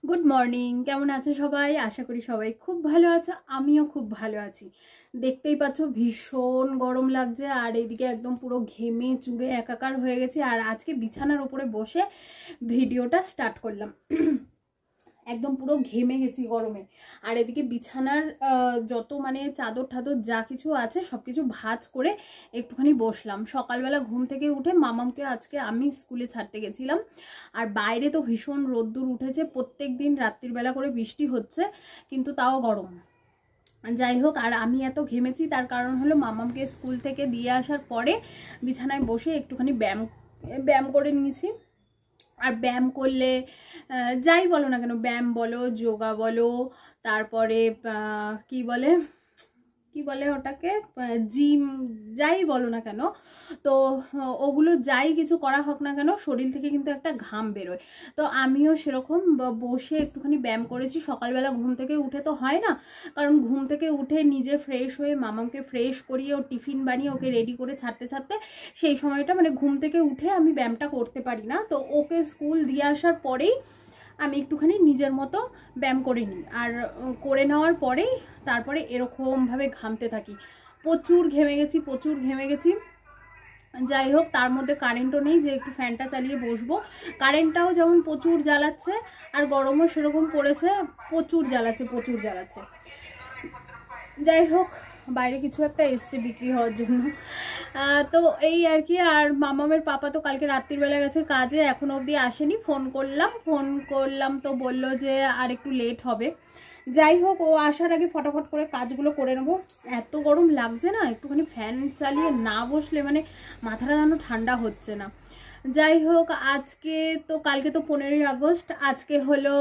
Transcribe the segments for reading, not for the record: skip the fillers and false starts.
Good morning, কেমন আছো সবাই? আশা করি সবাই খুব ভালো আছো। আমিও খুব ভালো আছি। দেখতেই পাচ্ছ ভীষণ গরম লাগছে, আর এদিকে একদম পুরো ঘেমে চুড়ে একাকার হয়ে গেছে। আর আজকে বিছানার উপরে বসে ভিডিওটা স্টার্ট করলাম। একদম পুরো ঘেমে গেছি গরমে। আর এদিকে বিছানার যত চাদর ঠাদর যা কিছু আছে সবকিছু ভাঁজ করে একটুখানি বসলাম। সকালবেলা ঘুম থেকে উঠে মামামকে আজকে আমি স্কুলে ছাড়তে গেছিলাম। আর বাইরে তো ভীষণ রোদ্দুর উঠেছে, প্রত্যেক দিন রাত্রির বেলা করে বৃষ্টি হচ্ছে, কিন্তু তাও গরম। যাই হোক, আর আমি এত ঘেমেছি তার কারণ হলো মামামকে স্কুল থেকে দিয়ে আসার পরে বিছানায় বসে একটুখানি ব্যায়াম করে নিয়েছি। আর ব্যায়াম করলে যাই বলো না কেন, ব্যায়াম বলো, যোগা বলো, তারপরে কি বলে ওটাকে, জিম, যাই বলো না কেন, তো ওগুলো যাই কিছু করা হোক না কেন শরীর থেকে কিন্তু একটা ঘাম বেরোয়। তো আমিও সেরকম বসে একটুখানি ব্যায়াম করেছি। সকালবেলা ঘুম থেকে উঠে তো হয় না, কারণ ঘুম থেকে উঠে নিজে ফ্রেশ হয়ে মামাকে ফ্রেশ করিয়ে ও টিফিন বানিয়ে ওকে রেডি করে ছাড়তে ছাড়তে সেই সময়টা ঘুম থেকে উঠে আমি ব্যায়ামটা করতে পারি না। তো ওকে স্কুল দিয়ে আসার পরেই আমি একটুখানি নিজের মতো ব্যায়াম করে নিই। আর করে নেওয়ার পরেই তারপরে এরকমভাবে ঘামতে থাকি। প্রচুর ঘেমে গেছি। যাই হোক, তার মধ্যে কারেন্টও নেই যে একটু ফ্যানটা চালিয়ে বসবো। কারেন্টটাও যেমন প্রচুর জ্বালাচ্ছে, আর গরমও সেরকম পড়েছে, প্রচুর জ্বালাচ্ছে। যাই হোক, বাইরে কিছু একটা এসছে বিক্রি হওয়ার জন্য। তো এই আর কি। আর মামামের পাপা তো কালকে রাত্রির বেলা গেছে কাজে, এখনো অবধি আসেনি। ফোন করলাম তো বললো যে আর একটু লেট হবে। যাই হোক, ও আসার আগে ফটাফট করে কাজগুলো করে নেবো। এত গরম লাগছে না, একটুখানি ফ্যান চালিয়ে না বসলে মাথাটা যেন ঠান্ডা হচ্ছে না। যাই হোক, কালকে তো 15ই আগস্ট, আজকে হলো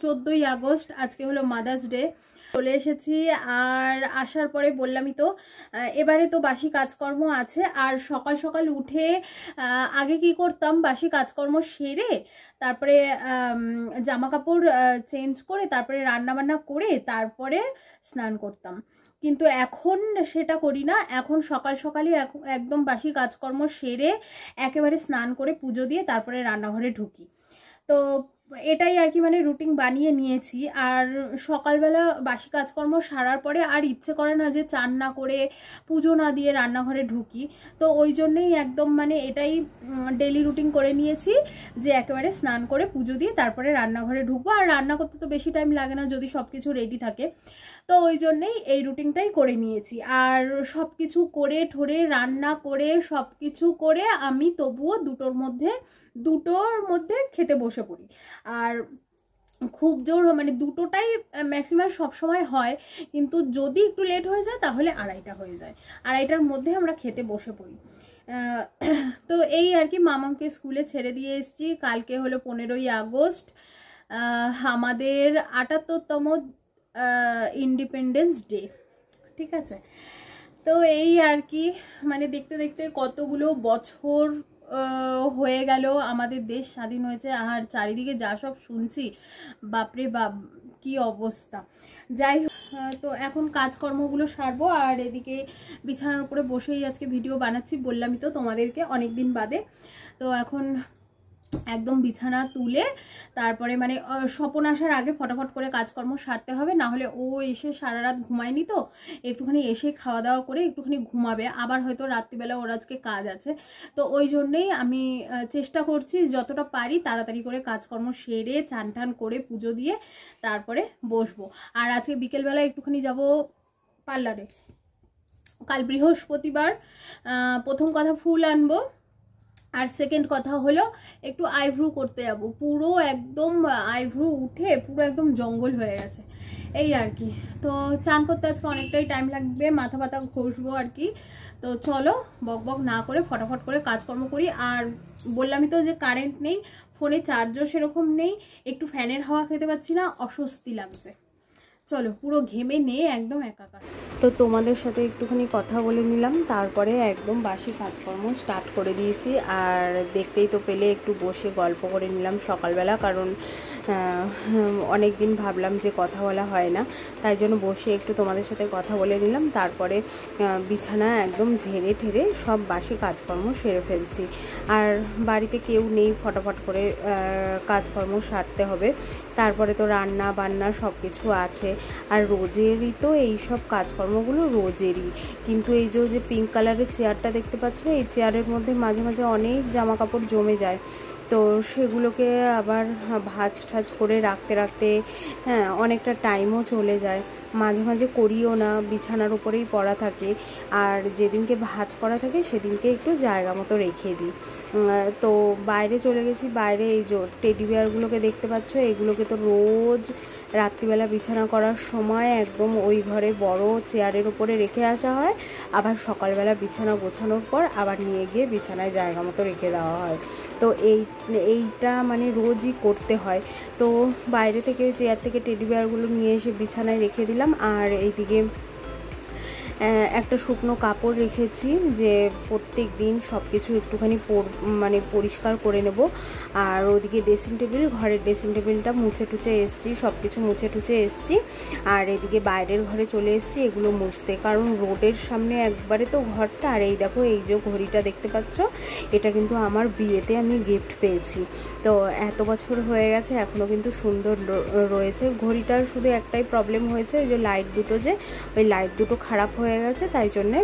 14ই আগস্ট, আজকে হলো মাদার্স ডে। চলে এসেছি। আর আসার পরে বললামই তো, এবারে তো বাসি কাজকর্ম আছে। আর সকাল সকাল উঠে আগে কি করতাম, বাসি কাজকর্ম সেরে তারপরে জামা কাপড় চেঞ্জ করে তারপরে রান্না বান্না করে তারপরে স্নান করতাম। কিন্তু এখন সেটা করি না। এখন সকাল সকালই একদম বাসি কাজকর্ম সেরে একেবারে স্নান করে পুজো দিয়ে তারপরে রান্নাঘরে ঢুকি। তো এটাই আর কি, রুটিন বানিয়ে নিয়েছি। আর সকালবেলা বাসি কাজকর্ম সারার পরে আর ইচ্ছে করে না যে চান না করে পুজো না দিয়ে রান্নাঘরে ঢুকি। তো ওই জন্যেই একদম এটাই ডেলি রুটিন করে নিয়েছি যে একেবারে স্নান করে পুজো দিয়ে তারপরে রান্নাঘরে ঢুকবো। আর রান্না করতে তো বেশি টাইম লাগে না যদি সব কিছু রেডি থাকে। তো ওই জন্যেই এই রুটিনটাই করে নিয়েছি। আর সব কিছু করে ঠোরে রান্না করে সব কিছু করে আমি তবুও দুটোর মধ্যে খেতে বসে পড়ি। আর খুব জোর দুটোটাই ম্যাক্সিমাম সবসময় হয়, কিন্তু যদি একটু লেট হয়ে যায় তাহলে আড়াইটা হয়ে যায়। আড়াইটার মধ্যে আমরা খেতে বসে পড়ি। তো এই আর কি, মামাকে স্কুলে ছেড়ে দিয়ে এসেছি। কালকে হলো 15ই আগস্ট, আমাদের 78তম ইন্ডিপেন্ডেন্স ডে। ঠিক আছে, তো এই আর কি, দেখতে দেখতে কতগুলো বছর হয়ে গেল আমাদের দেশ স্বাধীন হয়েছে। আর চারিদিকে যা সব শুনছি, বাপরে বাপ কি অবস্থা। যাই হোক, তো এখন কাজকর্মগুলো সারবো। আর এদিকে বিছানার উপরে বসেই আজকে ভিডিও বানাচ্ছি, বললামই তো তোমাদেরকে অনেকদিন বাদে। তো এখন একদম বিছানা তুলে তারপরে স্বপন আসার আগে ফটাফট করে কাজকর্ম সারতে হবে, না হলে ও এসে সারা রাত ঘুমায়নি। তো একটুখানি এসে খাওয়া দাওয়া করে একটুখানি ঘুমাবে, আবার হয়তো রাত্রিবেলা ওর আজকে কাজ আছে। তো ওই জন্যেই আমি চেষ্টা করছি যতটা পারি তাড়াতাড়ি করে কাজকর্ম সেরে চান টান করে পুজো দিয়ে তারপরে বসবো। আর আজকে বিকেলবেলা একটুখানি যাব পার্লারে। কাল বৃহস্পতিবার, প্রথম কথা ফুল আনবো, আর সেকেন্ড কথা হলো একটু আইব্রু করতে যাব। পুরো একদম আইব্রু উঠে পুরো একদম জঙ্গল হয়ে গেছে, এই আর কি। তো চান করতে আজকে অনেকটাই টাইম লাগবে, মাথা ব্যথা ঘষবো আর কি। তো চলো বক বক না করে ফটাফট করে কাজকর্ম করি। আর বললামই তো যে কারেন্ট নেই, ফোনে চার্জও সেরকম নেই, একটু ফ্যানের হাওয়া খেতে পাচ্ছি না, অস্বস্তি লাগছে। চলো, পুরো ঘেমে নিয়ে একদম একাকার। তো তোমাদের সাথে একটুখানি কথা বলে নিলাম, তারপরে একদম বাসি কাজকর্ম স্টার্ট করে দিয়েছি। আর দেখতেই তো পেলে একটু বসে গল্প করে নিলাম সকালবেলা, কারণ অনেক দিন ভাবলাম যে কথা বলা হয় না, তাই জন্য বসে একটু তোমাদের সাথে কথা বলে নিলাম। তারপরে বিছানা একদম ঝেড়ে ঠেড়ে সব বাসি কাজকর্ম সেরে ফেলছি। আর বাড়িতে কেউ নেই, ফটাফট করে কাজকর্ম সারতে হবে। তারপরে তো রান্না বান্না সব কিছু আছে, আর রোজেরই তো এই সব কাজকর্মগুলো রোজেরই। কিন্তু এই যে পিঙ্ক কালারের চেয়ারটা দেখতে পাচ্ছ, এই চেয়ারের মধ্যে মাঝে মাঝে অনেক জামা কাপড় জমে যায়, তো সেগুলোকে আবার ভাঁজ ঠাজ করে রাখতে রাখতে অনেকটা টাইমও চলে যায়। মাঝে মাঝে করিও না, বিছানার উপরেই পড়া থাকে। আর যেদিনকে ভাঁজ করা থাকে সেদিনকে একটু জায়গা মতো রেখে দিই। তো বাইরে চলে গেছি। বাইরে এই যে টেডি বিয়ারগুলোকে দেখতে পাচ্ছ, এগুলোকে তো রোজ রাত্রিবেলা বিছানা করার সময় একদম ওই ঘরে বড় চেয়ারের উপরে রেখে আসা হয়, আবার সকালবেলা বিছানা গোছানোর পর আবার নিয়ে গিয়ে বিছানায় জায়গা মতো রেখে দেওয়া হয়। তো এইটা মানে রোজই করতে হয়। তো বাইরে থেকে চেয়ার থেকে টেডি বিয়ারগুলো নিয়ে এসে বিছানায় রেখে দিলাম। আর এইদিকে একটা শুকনো কাপড় রেখেছি, যে প্রত্যেক দিন সব কিছু একটুখানি মানে পরিষ্কার করে নেব। আর ওদিকে ড্রেসিং টেবিল, ঘরের ড্রেসিং টেবিলটা মুছে টুছে এসছি, সব কিছু মুছে টুছে এসছি। আর এদিকে বাইরের ঘরে চলে এসছি এগুলো মুছতে, কারণ রোডের সামনে একবারে তো ঘরটা। আর এই দেখো এই যে ঘড়িটা দেখতে পাচ্ছ, এটা কিন্তু আমার বিয়েতে আমি গিফট পেয়েছি। তো এত বছর হয়ে গেছে, এখনও কিন্তু সুন্দর রয়েছে। ঘড়িটার শুধু একটাই প্রবলেম হয়েছে, ওই যে লাইট দুটো, যে ওই লাইট দুটো খারাপ হয়ে গেছে, তাই জন্যে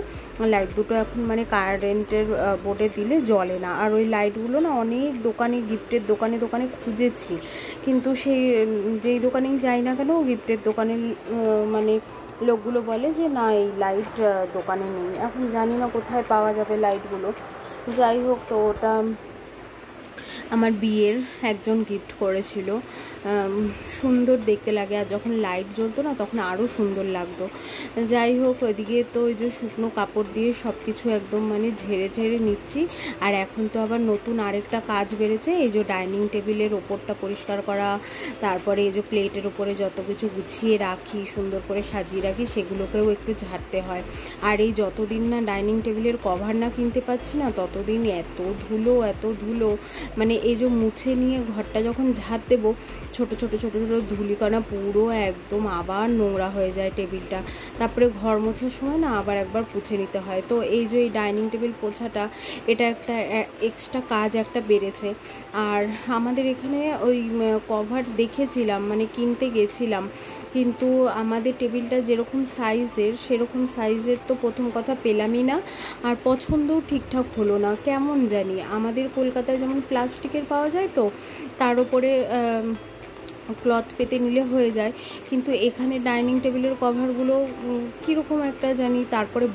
লাইট দুটো এখন মানে কারেন্টের বোর্ডে দিলে জ্বলে না। আর ওই লাইটগুলো না অনেক দোকানে, গিফটের দোকানে দোকানে খুঁজেছি, কিন্তু সেই যেই দোকানেই যাই না কেন, গিফটের দোকানের মানে লোকগুলো বলে যে না, এই লাইট দোকানে নেই। এখন জানি না কোথায় পাওয়া যাবে লাইটগুলো। যাই হোক, তো ওটা আমার বিয়ের একজন গিফট করেছিল। সুন্দর দেখতে লাগে, আর যখন লাইট জ্বলতো না তখন আরও সুন্দর লাগতো। যাই হোক, ওইদিকে তো ওই যে শুকনো কাপড় দিয়ে সব কিছু একদম মানে ঝেড়ে ঝেড়ে নিচ্ছি। আর এখন তো আবার নতুন আরেকটা কাজ বেড়েছে, এই যে ডাইনিং টেবিলের ওপরটা পরিষ্কার করা, তারপরে এই যে প্লেটের ওপরে যত কিছু গুছিয়ে রাখি, সুন্দর করে সাজিয়ে রাখি, সেগুলোকেও একটু ঝাড়তে হয়। আর এই যতদিন না ডাইনিং টেবিলের কভার না কিনতে পারছি না, ততদিন এত ধুলো, মানে এই যে মুছে নিয়ে ঘরটা যখন ঝাড় দেবো, ছোট ছোট ধুলিকণা পুরো একদম আবার নোংরা হয়ে যায় টেবিলটা। তারপরে ঘর মোছার সময় না আবার একবার পুছে নিতে হয়। তো এই যে এই ডাইনিং টেবিল পোছাটা, এটা একটা এক্সট্রা কাজ একটা বেড়েছে। আর আমাদের এখানে ওই কভার দেখেছিলাম, মানে কিনতে গেছিলাম, কিন্তু আমাদের টেবিলটা যেরকম সাইজের সেরকম সাইজের তো প্রথম কথা পেলামই না, আর পছন্দও ঠিকঠাক হলো না। কেমন জানি, আমাদের কলকাতায় যেমন প্লাস্টিকের পাওয়া যায়, তো তার উপরে ক্লথ পেতে নিলে হয়ে যায়, কিন্তু এখানে ডাইনিং টেবিলের কভারগুলো কীরকম একটা জানি। তারপরে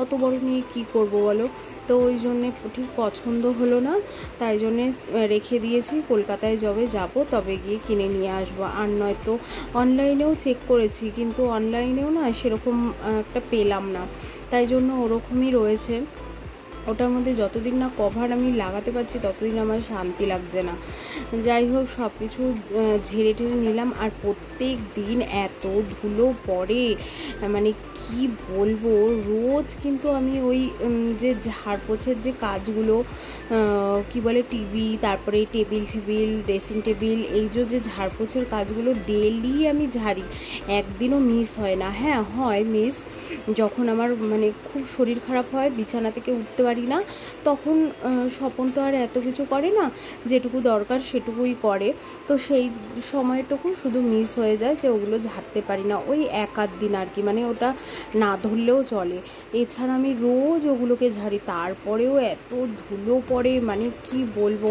অত বড় নিয়ে কি করব বলো, তো ওই জন্যে ঠিক পছন্দ হলো না, তাই জন্যে রেখে দিয়েছি। কলকাতায় যবে যাব তবে গিয়ে কিনে নিয়ে আসবো। আর নয়তো অনলাইনেও চেক করেছি, কিন্তু অনলাইনেও না সেরকম একটা পেলাম না, তাই জন্য ওরকমই রয়েছে। ওটার মধ্যে যতদিন না কভার আমি লাগাতে পারছি ততদিন আমার শান্তি লাগছে না। যাই হোক, সব কিছু ঝেড়ে ঠেড়ে নিলাম। আর প্রত্যেক দিন এত ধুলো পড়ে, মানে কি বলবো, রোজ কিন্তু আমি ওই যে ঝাড় পোছের যে কাজগুলো কি বলে, টিভি, তারপরে টেবিল ড্রেসিং টেবিল, এই যে ঝাড় পোছের কাজগুলো ডেলি আমি ঝাড়ি, একদিনও মিস হয় না। হ্যাঁ হয় মিস, যখন আমার মানে খুব শরীর খারাপ হয়, বিছানা থেকে উঠতে পারি না, তখন স্বপন তো আর এত কিছু করে না, যেটুকু দরকার সেটুকুই করে। তো সেই সময়টুকু শুধু মিস হয়ে যায়, যে ওগুলো ঝাড়তে পারি না, ওই এক আধ দিন আর কি, মানে ওটা না ধরলেও চলে। এছাড়া আমি রোজ ওগুলোকে ঝাড়ি, তারপরেও এত ধুলো পড়ে, মানে কি বলবো,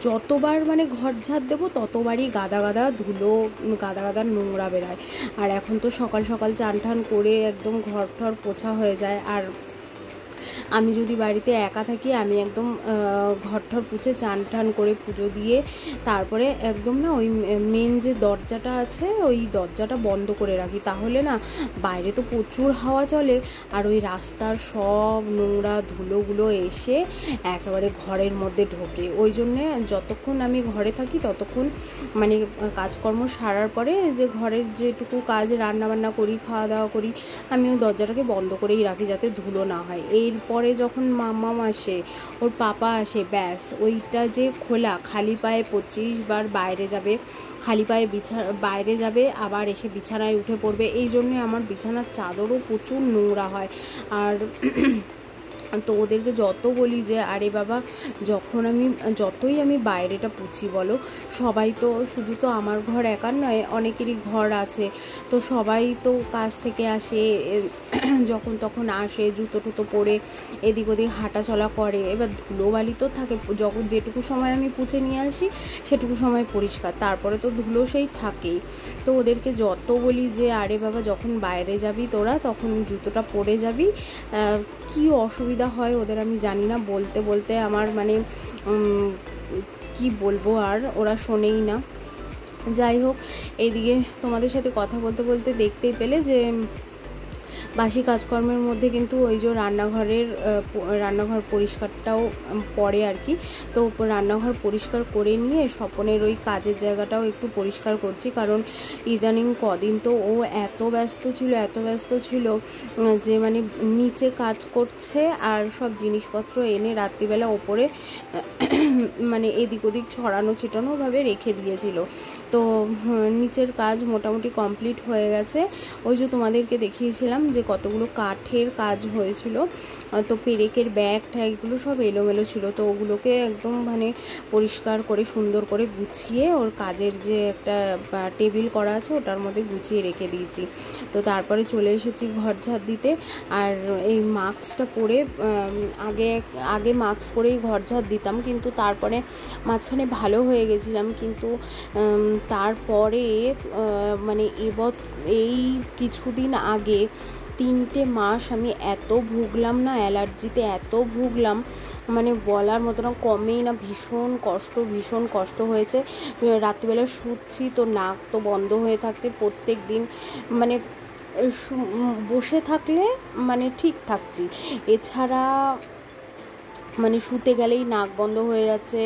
যতবার মানে ঘর ঝাড় দেবো ততবারই গাদা ধুলো, গাদা নোংরা বেরায়। আর এখন তো সকাল সকাল চান টান করে একদম ঘর ঠর পোছা হয়ে যায়। আর আমি যদি বাড়িতে একা থাকি, আমি একদম ঘর ঠর পুছে চান টান করে পুজো দিয়ে তারপরে একদম না ওই মেন যে দরজাটা আছে ওই দরজাটা বন্ধ করে রাখি, তাহলে না বাইরে তো প্রচুর হাওয়া চলে, আর ওই রাস্তার সব নোংরা ধুলোগুলো এসে একেবারে ঘরের মধ্যে ঢোকে। ওই জন্যে যতক্ষণ আমি ঘরে থাকি ততক্ষণ মানে কাজকর্ম সারার পরে যে ঘরের যেটুকু কাজ, রান্নাবান্না করি, খাওয়া দাওয়া করি, আমি ওই দরজাটাকে বন্ধ করেই রাখি, যাতে ধুলো না হয়। এরপর তারপরে যখন মাম্মাম আসে, ওর পাপা আসে, ব্যাস ওইটা যে খোলা, খালি পায়ে 25 বার বাইরে যাবে, খালি পায়ে বাইরে যাবে, আবার এসে বিছানায় উঠে পড়বে। এই জন্যে আমার বিছানার চাদরও প্রচুর নোংরা হয়। আর তো ওদেরকে যত বলি যে আরে বাবা, যতই আমি বাইরেটা পুছি বলো, সবাই তো, শুধু তো আমার ঘর একার নয়, অনেকেরই ঘর আছে, তো সবাই তো কাজ থেকে আসে, যখন তখন আসে, জুতো টুতো পরে এদিক ওদিক হাঁটা চলা করে। এবার ধুলোবালি তো থাকে, যখন যেটুকু সময় আমি পুছে নিয়ে আসি সেটুকু সময় পরিষ্কার, তারপরে তো ধুলো সেই থাকেই। তো ওদেরকে যত বলি যে আরে বাবা, যখন বাইরে যাবি তোরা তখন জুতোটা পরে যাবি। কি অসুবিধা হয় ওদের আমি জানি না, বলতে বলতে আমার মানে কি বলবো, আর ওরা শোনেই না। যাই হোক, এইদিকে তোমাদের সাথে কথা বলতে বলতে দেখতেই পেলে যে বাসি কাজকর্মের মধ্যে কিন্তু ওই যে রান্নাঘর পরিষ্কারটাও পড়ে আর কি। তো রান্নাঘর পরিষ্কার করে নিয়ে স্বপনের ওই কাজের জায়গাটাও একটু পরিষ্কার করছি, কারণ ইদানিং কদিন তো ও এত ব্যস্ত ছিল যে মানে নিচে কাজ করছে আর সব জিনিসপত্র এনে রাত্রিবেলা ওপরে মানে এদিক ওদিক ছড়ানো ছিটানোভাবে রেখে দিয়েছিল। তো নিচের কাজ মোটামুটি কমপ্লিট হয়ে গেছে। ওই যে তোমাদেরকে দেখিয়েছিলাম যে কতগুলো কাঠের কাজ হয়েছিল, তো পেরেকের ব্যাগ ট্যাগগুলো সব এলোমেলো ছিল, তো ওগুলোকে একদম মানে পরিষ্কার করে সুন্দর করে গুছিয়ে ওর কাজের যে একটা টেবিল করা আছে ওটার মধ্যে গুছিয়ে রেখে দিয়েছি। তো তারপরে চলে এসেছি ঘর ঝাড় দিতে। আর এই মাস্কটা পরে আগে মাস্ক পরেই ঘর ঝাড় দিতাম, কিন্তু তারপরে মাঝখানে ভালো হয়ে গেছিলাম, কিন্তু তারপরে মানে এই কিছুদিন আগে 3টে মাস আমি এত ভুগলাম না, অ্যালার্জিতে এত ভুগলাম, মানে বলার মতো না, কমেই না, ভীষণ কষ্ট হয়েছে। রাত্রিবেলা শুচ্ছি তো নাক তো বন্ধ হয়ে থাকতে প্রত্যেক দিন, মানে বসে থাকলে মানে ঠিক থাকছি, এছাড়া মানে শুতে গেলেই নাক বন্ধ হয়ে যাচ্ছে,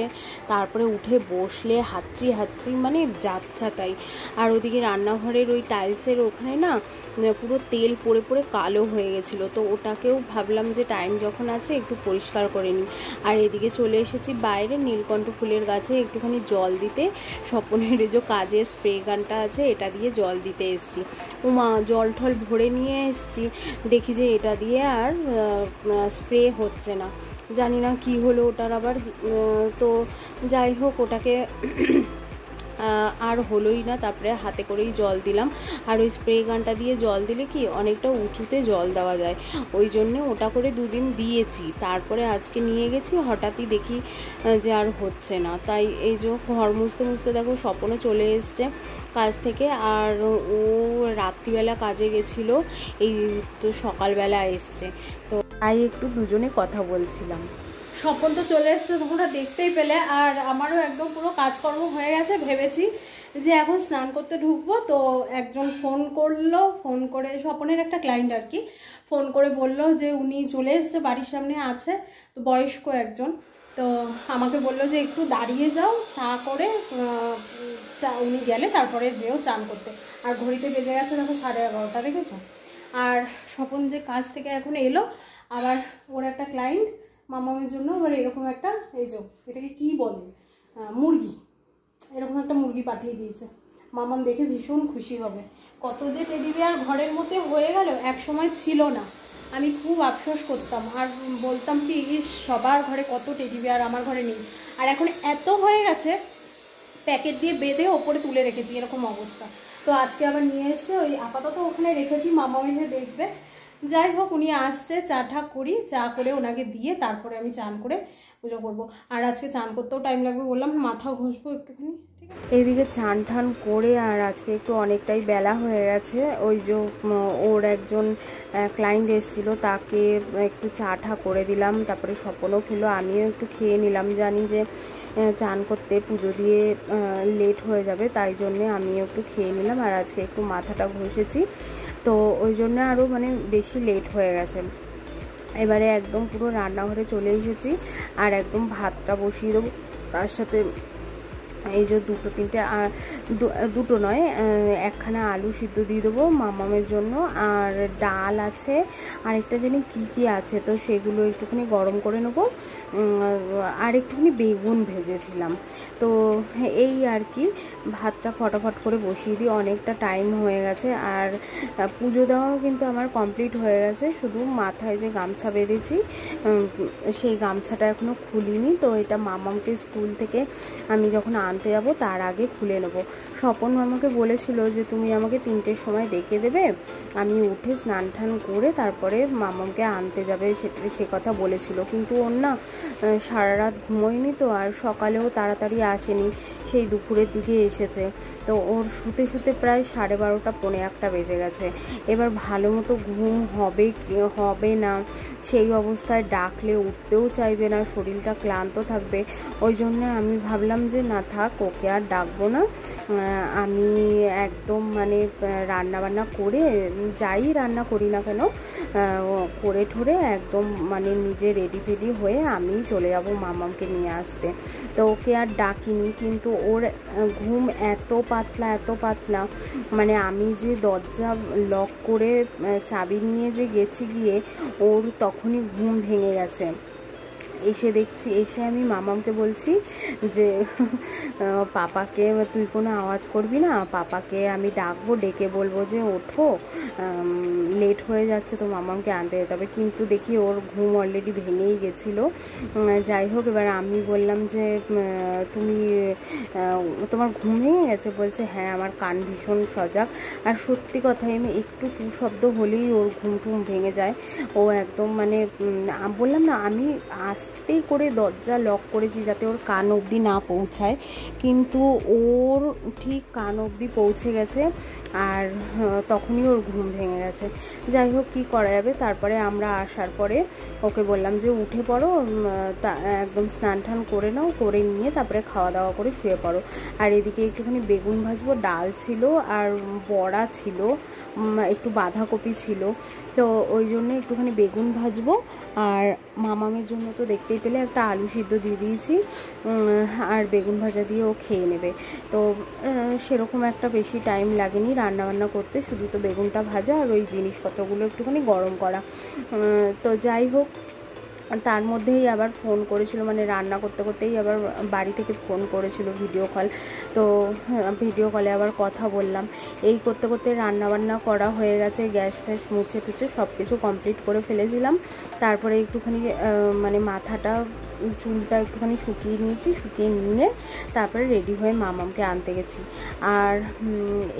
তারপরে উঠে বসলে হাঁচি মানে যাচ্ছা তাই। আর ওদিকে রান্নাঘরের ওই টাইলসের ওখানে না পুরো তেল পড়ে পড়ে কালো হয়ে গেছিলো, তো ওটাকেও ভাবলাম যে টাইম যখন আছে একটু পরিষ্কার করে নিই। আর এদিকে চলে এসেছি বাইরে নীলকণ্ঠ ফুলের গাছে একটুখানি জল দিতে, স্বপনের যে কাজের স্প্রে গানটা আছে এটা দিয়ে জল দিতে এসেছি। উমা জল ঠল ভরে নিয়ে এসেছি, দেখি যে এটা দিয়ে আর স্প্রে হচ্ছে না, জানি না কি হলো ওটার আবার। তো যাই হোক, ওটাকে আর হলোই না, তারপরে হাতে করেই জল দিলাম। আর ওই স্প্রে গানটা দিয়ে জল দিলে কি অনেকটা উঁচুতে জল দেওয়া যায়, ওই জন্যে ওটা করে 2 দিন দিয়েছি। তারপরে আজকে নিয়ে গেছি, হঠাৎই দেখি যে আর হচ্ছে না, তাই এই যে ঘর মুছতে দেখো স্বপনও চলে এসছে কাজ থেকে, আর ও রাত্রিবেলা কাজে গেছিলো, এই তো সকালবেলা এসছে, তো তাই একটু দুজনে কথা বলছিলাম। স্বপন তো চলে এসছে, তোমরা দেখতেই পেলে। আর আমারও একদম পুরো কাজকর্ম হয়ে গেছে, ভেবেছি যে এখন স্নান করতে ঢুকবো, তো একজন ফোন করে, স্বপনের একটা ক্লায়েন্ট আর কি, ফোন করে বললো যে উনি চলে এসছে, বাড়ির সামনে আছে, তো বয়স্ক একজন, তো আমাকে বললো যে একটু দাঁড়িয়ে যাও, চা করে উনি গেলে তারপরে যেও চান করতে। আর ঘড়িতে বেজে গেছে দেখো 11:30, দেখেছো। আর স্বপন যে কাজ থেকে এখন এলো, আবার ওর একটা ক্লায়েন্ট মামামের জন্য আবার এরকম একটা, এই যে এটাকে কি বলে, মুরগি, এরকম একটা মুরগি পাঠিয়ে দিয়েছে। মামাম দেখে ভীষণ খুশি হবে। কত যে টেডি বিয়ার ঘরের মধ্যে হয়ে গেল, এক সময় ছিল না, আমি খুব আফসোস করতাম আর বলতাম কি সবার ঘরে কত টেডি বিয়ার, আমার ঘরে নেই। আর এখন এত হয়ে গেছে, প্যাকেট দিয়ে বেঁধে ওপরে তুলে রেখেছি, এরকম অবস্থা। তো আজকে আবার নিয়ে এসছে, ওই আপাতত ওখানে রেখেছি, মামাম এসে দেখবে। যাই হোক, উনি আসছে, চা করি, চা করে ওনাকে দিয়ে তারপরে আমি চান করে পুজো করব। আর আজকে চান করতেও টাইম লাগবে, বললাম মাথা ঘষবো একটুখানি, ঠিক আছে। এইদিকে চান ঠান করে আর আজকে একটু অনেকটাই বেলা হয়ে গেছে, ওই যে ওর একজন ক্লায়েন্ট এসেছিলো, তাকে একটু চা করে দিলাম, তারপরে স্বপনও খেলো, আমিও একটু খেয়ে নিলাম, জানি যে চান করতে পুজো দিয়ে লেট হয়ে যাবে, তাই জন্যে আমিও একটু খেয়ে নিলাম। আর আজকে একটু মাথাটা ঘষেছি, তো ওই জন্য আরও মানে বেশি লেট হয়ে গেছে। এবারে একদম পুরো রান্নাঘরে চলে এসেছি, আর একদম ভাতটা বসিয়ে দেবো, তার সাথে এই যে দুটো তিনটে দুটো নয়, একখানা আলু সিদ্ধ দিয়ে দেবো মামামের জন্য। আর ডাল আছে, আরেকটা জানি কি আছে, তো সেগুলো একটুখানি গরম করে নেবো। আর একটুখানি বেগুন ভেজেছিলাম। তো এই আর কি, ভাতটা ফটাফট করে বসিয়ে দিই, অনেকটা টাইম হয়ে গেছে। আর পুজো দেওয়াও কিন্তু আমার কমপ্লিট হয়ে গেছে, শুধু মাথায় যে গামছা বেঁধেছি সেই গামছাটা এখনও খুলিনি। তো এটা মামামকে স্কুল থেকে আমি যখন আনতে যাব তার আগে খুলে নেবো। স্বপন আমাকে বলেছিল যে তুমি আমাকে 3টের সময় ডেকে দেবে, আমি উঠে স্নান টান করে তারপরে মামামকে আনতে যাবে, সে কথা বলেছিল। কিন্তু ওর না সারা রাত ঘুমোয়নি তো, আর সকালেও তাড়াতাড়ি আসেনি, সেই দুপুরের দিকে এসেছে। তো ওর শুতে শুতে প্রায় 12:30 পৌনে 1টা বেজে গেছে। এবার ভালো মতো ঘুম হবে না, সেই অবস্থায় ডাকলে উঠতেও চাইবে না, শরীরটা ক্লান্ত থাকবে। ওই জন্য আমি ভাবলাম যে না থাক, ওকে আর ডাকবো না। আমি একদম মানে রান্নাবান্না করে, যাই রান্না করি না কেন করে ঠোরে একদম মানে নিজে রেডি ফেডি হয়ে আমি চলে যাব মামামকে নিয়ে আসতে। তো ওকে আর ডাকিনি, কিন্তু ওর ঘুম এত পাতলা, মানে আমি যে দরজা লক করে চাবি নিয়ে যে গেছি গিয়ে ওর তখনই ঘুম ভেঙে গেছে। এসে আমি মামামকে বলছি যে পাপাকে তুই কোনো আওয়াজ করবি না, পাপাকে আমি ডাকবো, ডেকে বলবো যে ওঠো, লেট হয়ে যাচ্ছে, তো মামামকে আনতে যেতে হবে। কিন্তু দেখি ওর ঘুম অলরেডি ভেঙেই গেছিলো। যাই হোক, এবার আমি বললাম যে তুমি তোমার ঘুম ভেঙে গেছে? বলছে হ্যাঁ, আমার কান ভীষণ সজাগ। আর সত্যি কথাই, আমি একটু টু শব্দ হলেই ওর ঘুম ভেঙে যায়। ও একদম মানে বললাম না, আমি আস্তে করে দরজা লক করেছি যাতে ওর কান অবধি না পৌঁছায়, কিন্তু ওর ঠিক কান অবধি পৌঁছে গেছে। আর তখনই ওর ঘুম ভেঙে গেছে। যাই হোক, কী করা যাবে। তারপরে আমরা আসার পরে ওকে বললাম যে উঠে পড়ো, একদম স্নান টান করে নাও, করে নিয়ে তারপরে খাওয়া দাওয়া করে শুয়ে পড়ো। আর এদিকে একটুখানি বেগুন ভাজবো, ডাল ছিল আর বড়া ছিল, একটু বাঁধাকপি ছিল, তো ওই জন্য একটুখানি বেগুন ভাজবো। আর মামামের জন্য তো দেখতেই পেলে একটা আলু সিদ্ধ দিয়ে দিয়েছি, আর বেগুন ভাজা দিয়ে ও খেয়ে নেবে। তো সেরকম একটা বেশি টাইম লাগেনি রান্নাবান্না করতে, শুধু তো বেগুনটা ভাজা আর ওই জিনিসপত্রগুলো একটুখানি গরম করা। তো যাই হোক, তার মধ্যেই আবার ফোন করেছিল, মানে রান্না করতে করতেই আবার বাড়ি থেকে ফোন করেছিল, ভিডিও কল। তো ভিডিও কলে আবার কথা বললাম। এই করতে করতে রান্নাবান্না করা হয়ে গেছে, গ্যাস ফ্যাস মুছে টুছে সব কিছু কমপ্লিট করে ফেলেছিলাম। তারপরে একটুখানি মানে মাথাটা চুলটা একটুখানি শুকিয়ে নিয়েছি, শুকিয়ে নিয়ে তারপরে রেডি হয়ে মামামকে আনতে গেছি। আর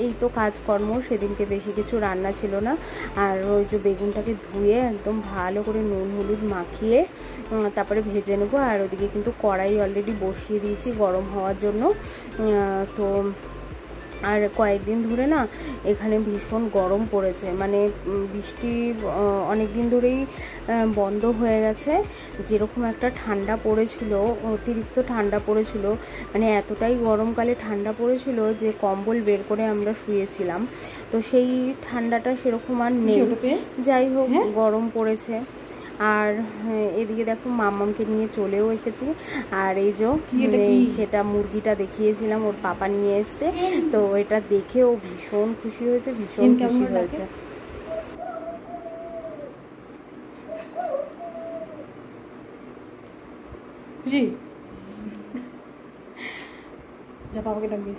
এই তো কাজকর্ম, সেদিনকে বেশি কিছু রান্না ছিল না। আর ওই যে বেগুনটাকে ধুয়ে একদম ভালো করে নুন হলুদ মাখিয়ে তারপরে ভেজে নেবো। আর ওদিকে কিন্তু কড়াই অলরেডি বসিয়ে দিয়েছি গরম হওয়ার জন্য। তো আর কয়েকদিন ধরে না এখানে ভীষণ গরম পড়েছে, মানে বৃষ্টি অনেক দিন ধরেই বন্ধ হয়ে গেছে। যেরকম একটা ঠান্ডা পড়েছিল, অতিরিক্ত ঠান্ডা পড়েছিল, মানে এতটাই গরমকালে ঠান্ডা পড়েছিল যে কম্বল বের করে আমরা শুয়েছিলাম। তো সেই ঠান্ডাটা সেরকম আর নেই। যাই হোক, গরম পড়েছে। আর এদিকে দেখো মামামকে নিয়ে চলেও এসেছি। আর এই যে সেটা মুরগিটা দেখিয়েছিলাম, ওর পাপা নিয়ে এসছে, তো এটা দেখে ও ভীষণ খুশি হয়েছে, ভীষণ খুশি হয়েছে। খুশি যা, পাপাকে ডাকবি।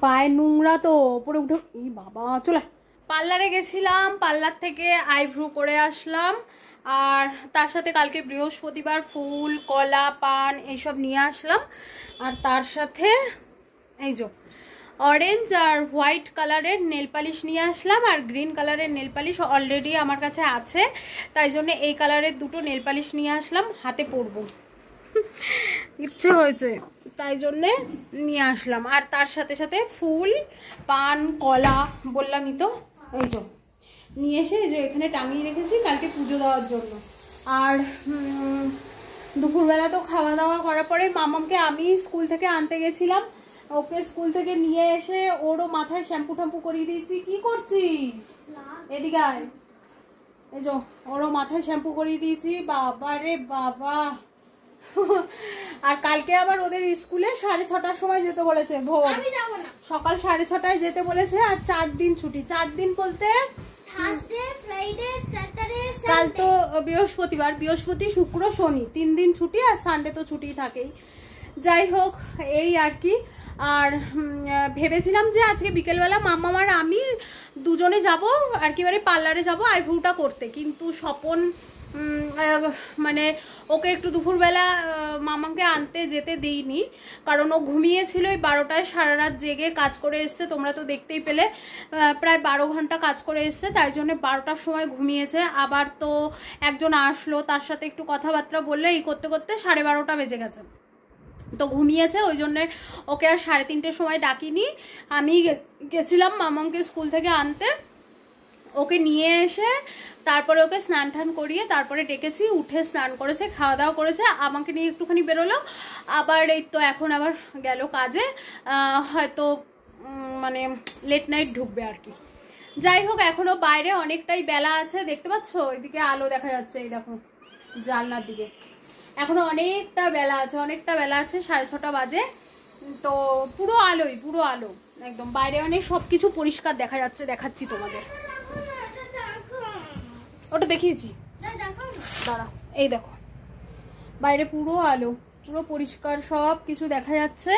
পায়ে নোংরা তো, ওপরে উঠে এই বাবা। চলে পার্লারে গেছিলাম, পার্লার থেকে আইব্রো করে আসলাম, আর তার সাথে কালকে বৃহস্পতিবার ফুল কলা পান এইসব নিয়ে আসলাম, আর তার সাথে এই যে অরেঞ্জ আর হোয়াইট কালারের নেল পালিশ নিয়ে আসলাম, আর গ্রিন কালারের নেল পালিশ অলরেডি আমার কাছে আছে, তাই জন্য এই কালারের দুটো নেল পালিশ নিয়ে আসলাম, হাতে পরবো ইচ্ছে হয়েছে তাই জন্যে নিয়ে আসলাম। আর তার সাথে সাথে ফুল পান কলা বললামই তো, এই যে নিয়ে এসে এই যে এখানে টাঙিয়ে রেখেছি কালকে পুজো দেওয়ার জন্য। আর দুপুরবেলা তো খাওয়া দাওয়া করার পরে মামামকে আমি স্কুল থেকে আনতে গেছিলাম, ওকে স্কুল থেকে নিয়ে এসে ওরও মাথায় শ্যাম্পু ট্যাম্পু করিয়ে দিয়েছি। কি করছিস? এদিকে আয়। এই যে ওরও মাথায় শ্যাম্পু করিয়ে দিয়েছি। বাবা রে বাবা। আর কালকে আবার ওদের স্কুলে 6:30টার সময় যেতে বলেছে, ভোর সকাল 6:30টায় যেতে বলেছে। আর 4 দিন ছুটি। 4 দিন বলতে কাল তো বৃহস্পতিবার, বৃহস্পতি শুক্র শনি 3 দিন ছুটি, আর সানডে তো ছুটি থাকেই। যাই হোক এই আর কি। আর ভেবেছিলাম যে আজকে বিকেলবেলা মাম্মা আর আমি দুজনে যাব আর কি, মানে পার্লারে যাব আইব্রোটা করতে, কিন্তু স্বপন মানে ওকে একটু দুপুরবেলা মামাকে আনতে যেতে দিইনি, কারণ ও ঘুমিয়েছিল। এই 12টায় সারা রাত জেগে কাজ করে এসছে, তোমরা তো দেখতেই পেলে প্রায় 12 ঘন্টা কাজ করে এসছে, তাই জন্য 12টার সময় ঘুমিয়েছে। আবার তো একজন আসলো, তার সাথে একটু কথাবার্তা বললে এই করতে করতে 12:30 বেজে গেছে, তো ঘুমিয়েছে। ওই জন্যে ওকে আর 3:30টার সময় ডাকিনি, আমি গেছিলাম মামাকে স্কুল থেকে আনতে। ওকে নিয়ে এসে তারপরে ওকে স্নান টান করিয়ে তারপরে ডেকেছি, উঠে স্নান করেছে, খাওয়া দাওয়া করেছে, আমাকে নিয়ে একটুখানি বেরোলো। আবার এই তো এখন আবার গেল কাজে, হয়তো মানে লেট নাইট ঢুকবে আর কি। যাই হোক এখনো বাইরে অনেকটাই বেলা আছে, দেখতে পাচ্ছ এদিকে আলো দেখা যাচ্ছে, এই দেখো জানলার দিকে, এখনো অনেকটা বেলা আছে, অনেকটা বেলা আছে, 6:30 বাজে, তো পুরো আলোই, পুরো আলো একদম। বাইরে অনেক সবকিছু পরিষ্কার দেখা যাচ্ছে, দেখাচ্ছি তোমাদের। ওটা দেখিয়েছি, দাঁড়া, এই দেখো বাইরে পুরো আলো, পুরো পরিষ্কার সব কিছু দেখা যাচ্ছে।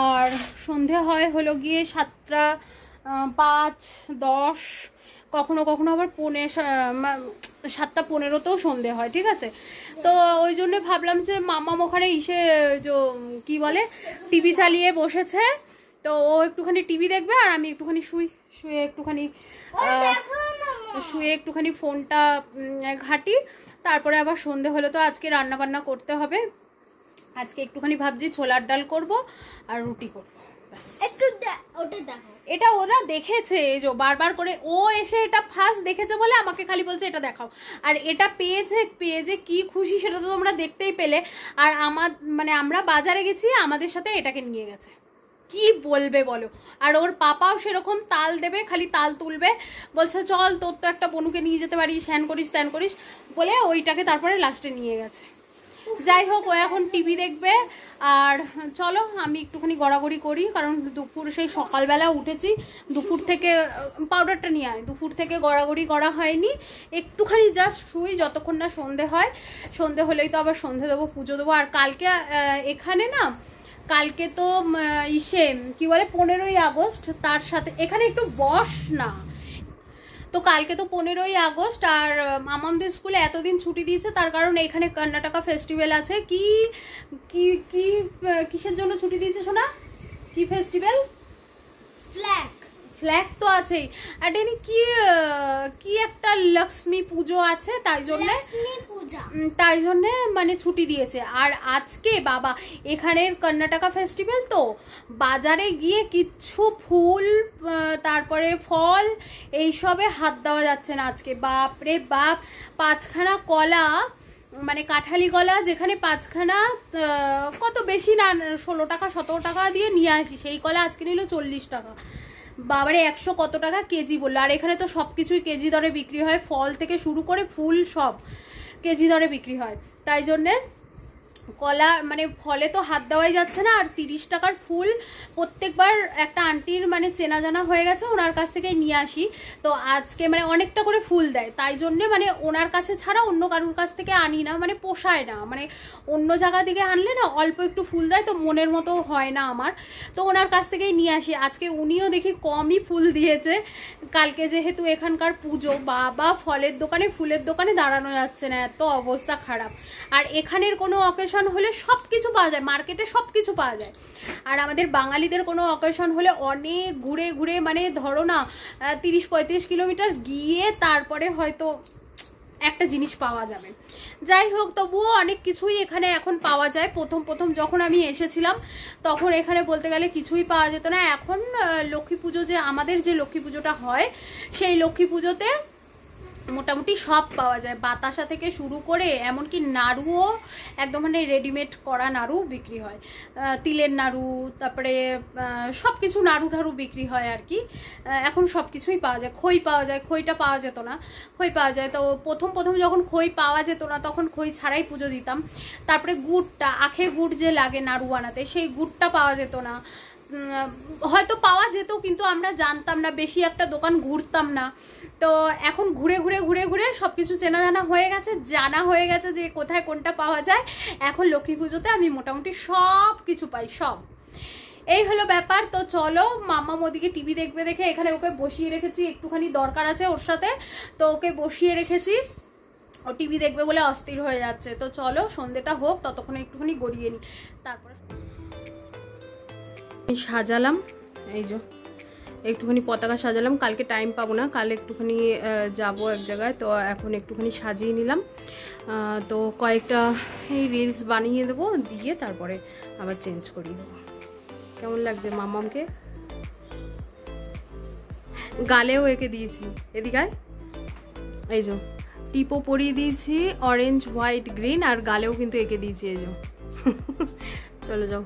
আর সন্ধে হয় হলো গিয়ে 7টা 5 10, কখনো কখনো আবার 7:15তেও সন্ধে হয়, ঠিক আছে। তো ওই জন্য ভাবলাম যে মাম্মাম ওখানে এসে কি বলে টিভি চালিয়ে বসেছে, তো ও একটুখানি টিভি দেখবে আর আমি একটুখানি শুয়ে একটুখানি ফোনটা ঘাঁটি। তারপরে আবার সন্ধে হলো, তো আজকে রান্না বান্না করতে হবে। আজকে একটুখানি ভাবছি ছোলার ডাল করব আর রুটি করবো, এটা ওরা দেখেছে, এই যে বারবার করে ও এসে এটা ফার্স্ট দেখেছে বলে আমাকে খালি বলছে এটা দেখাও, আর এটা পেয়েছে কি খুশি সেটা তো তোমরা দেখতেই পেলে। আর আমরা বাজারে গেছি, আমাদের সাথে এটাকে নিয়ে গেছে, কি বলবে বলো। আর ওর পাপাও সেরকম তাল দেবে, খালি তাল তুলবে, বলছে চল তোর তো একটা বনুকে নিয়ে যেতে পারিস, হ্যান করিস ত্যান করিস বলে ওইটাকে তারপরে লাস্টে নিয়ে গেছে। যাই হোক ও এখন টিভি দেখবে। আর চলো আমি একটুখানি গড়াগড়ি করি, কারণ দুপুর সেই সকালবেলা উঠেছি, দুপুর থেকে পাউডারটা নিয়ে আয়, দুপুর থেকে গড়াগড়ি করা হয়নি, একটুখানি জাস্ট শুই যতক্ষণ না সন্ধে হয়। সন্ধে হলেই তো আবার সন্ধে দেবো, পুজো দেবো। আর কালকে এখানে না, কালকে তো কি বলে 15ই আগস্ট, তার সাথে এখানে একটু বস না, তো কালকে তো 15ই আগস্ট, আর আমাদের স্কুলে এতদিন ছুটি দিয়েছে তার কারণ এখানে কর্ণাটকা ফেস্টিভ্যাল আছে। কিসের জন্য ছুটি দিয়েছে শোনা? কি ফেস্টিভ্যাল? ফ্ল্যাগ তো আছেই, আর এখানে কি একটা লক্ষ্মী পুজো আছে, তাই জন্য মানে ছুটি দিয়েছে। আর আজকে বাবা এখানের কর্ণাটকা ফেস্টিভ্যাল, তো বাজারে গিয়ে কিচ্ছু ফুল তারপরে ফল এইসবে হাত দেওয়া যাচ্ছে না আজকে। বাপরে বাপ, 5খানা কলা, মানে কাঁঠালি কলা যেখানে 5খানা কত বেশি না 16 টাকা 17 টাকা দিয়ে নিয়ে আসি, সেই কলা আজকে নিল 40 টাকা। বাবারে 100 কত টাকা কেজি বললো। আর এখানে তো সবকিছুই কেজি দরে বিক্রি হয়, ফল থেকে শুরু করে ফুল সব কেজি দরে বিক্রি হয়, তাই জন্যে কলা মানে ফলে তো হাত দেওয়াই যাচ্ছে না। আর 30 টাকার ফুল প্রত্যেকবার একটা আন্টির মানে চেনা জানা হয়ে গেছে, ওনার কাছ থেকেই নিয়ে আসি। তো আজকে মানে অনেকটা করে ফুল দেয়, তাই জন্যে মানে ওনার কাছে ছাড়া অন্য কারোর কাছ থেকে আনি না, মানে পোষায় না। মানে অন্য জায়গা থেকে আনলে না অল্প একটু ফুল দেয়, তো মনের মতো হয় না আমার, তো ওনার কাছ থেকেই নিয়ে আসি। আজকে উনিও দেখি কমই ফুল দিয়েছে, কালকে যেহেতু এখানকার পুজো, বাবা ফলের দোকানে ফুলের দোকানে দাঁড়ানো যাচ্ছে না, এত অবস্থা খারাপ। আর এখানের কোনো অকেশন হলে সব কিছু পাওয়া যায়, মার্কেটে সব কিছু পাওয়া যায়। আর আমাদের বাঙালিদের কোনো অকেশন হলে অনেক ঘুরে ঘুরে মানে ধরো না 30-35 কিলোমিটার গিয়ে তারপরে হয়তো একটা জিনিস পাওয়া যাবে। যাই হোক, তবুও অনেক কিছুই এখানে এখন পাওয়া যায়। প্রথম যখন আমি এসেছিলাম তখন এখানে বলতে গেলে কিছুই পাওয়া যেত না। এখন লক্ষ্মী পুজো, যে আমাদের যে লক্ষ্মী পুজোটা হয়, সেই লক্ষ্মী পুজোতে মোটামুটি সব পাওয়া যায়, বাতাসা থেকে শুরু করে এমনকি নাড়ুও একদম মানে রেডিমেড করা নাড়ু বিক্রি হয়, তিলের নাড়ু, তারপরে সব কিছু নাড়ু ঠাড়ু বিক্রি হয় আর কি। এখন সব কিছুই পাওয়া যায়, খই পাওয়া যায়, খইটা পাওয়া যেত না, খই পাওয়া যায়। তো প্রথম যখন খই পাওয়া যেত না তখন খই ছাড়াই পুজো দিতাম। তারপরে গুড়টা, আখে গুড় যে লাগে নাড়ু বানাতে, সেই গুড়টা পাওয়া যেত না, হয়তো পাওয়া যেত কিন্তু আমরা জানতাম না, বেশি একটা দোকান ঘুরতাম না। তো এখন ঘুরে ঘুরে সবকিছু চেনা জানা হয়ে গেছে, জানা হয়ে গেছে যে কোথায় কোনটা পাওয়া যায়। এখন লক্ষ্মী পুজোতে আমি মোটামুটি সব কিছু পাই, সব। এই হলো ব্যাপার। তো চলো, মাম্মা মোদিকে টিভি দেখবে দেখে এখানে ওকে বসিয়ে রেখেছি, একটুখানি দরকার আছে ওর সাথে, তো ওকে বসিয়ে রেখেছি। ও টিভি দেখবে বলে অস্থির হয়ে যাচ্ছে। তো চলো সন্ধ্যেটা হোক, ততক্ষণে একটুখানি গড়িয়ে নিই, তারপরে সাজালাম। এই যে একটুখানি পতাকা সাজালাম, কালকে টাইম পাবো না, কাল একটুখানি যাব এক জায়গায়, তো এখন একটুখানি সাজিয়ে নিলাম। তো কয়েকটা এই রিলস বানিয়ে দেবো, দিয়ে তারপরে আবার চেঞ্জ করিয়ে দেবো। কেমন লাগছে মামামকে? গালেও এঁকে দিয়েছি, এদিকে এই যে টিপও পরিয়ে দিয়েছি, অরেঞ্জ হোয়াইট গ্রিন, আর গালেও কিন্তু এঁকে দিয়েছি এই যে। চলো যাও।